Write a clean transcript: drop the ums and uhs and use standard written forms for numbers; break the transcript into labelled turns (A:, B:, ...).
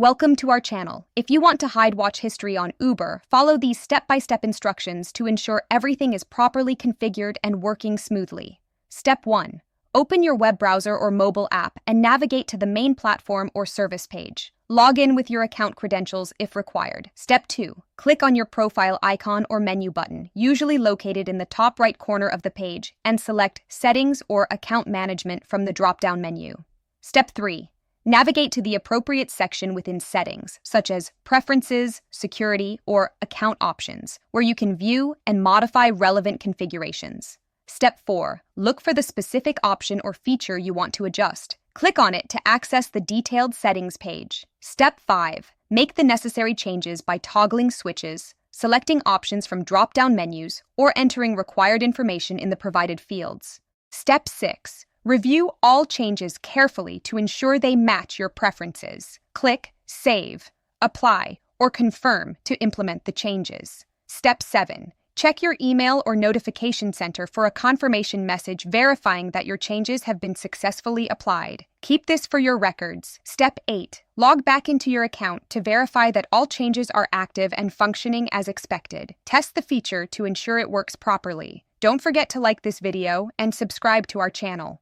A: Welcome to our channel. If you want to hide watch history on Uber, follow these step-by-step instructions to ensure everything is properly configured and working smoothly. Step 1. Open your web browser or mobile app and navigate to the main platform or service page. Log in with your account credentials if required. Step 2. Click on your profile icon or menu button, usually located in the top right corner of the page, and select Settings or Account Management from the drop-down menu. Step 3. Navigate to the appropriate section within Settings, such as Preferences, Security, or Account Options, where you can view and modify relevant configurations. Step 4. Look for the specific option or feature you want to adjust. Click on it to access the detailed settings page. Step 5. Make the necessary changes by toggling switches, selecting options from drop-down menus, or entering required information in the provided fields. Step 6. Review all changes carefully to ensure they match your preferences. Click Save, Apply, or Confirm to implement the changes. Step 7. Check your email or notification center for a confirmation message verifying that your changes have been successfully applied. Keep this for your records. Step 8. Log back into your account to verify that all changes are active and functioning as expected. Test the feature to ensure it works properly. Don't forget to like this video and subscribe to our channel.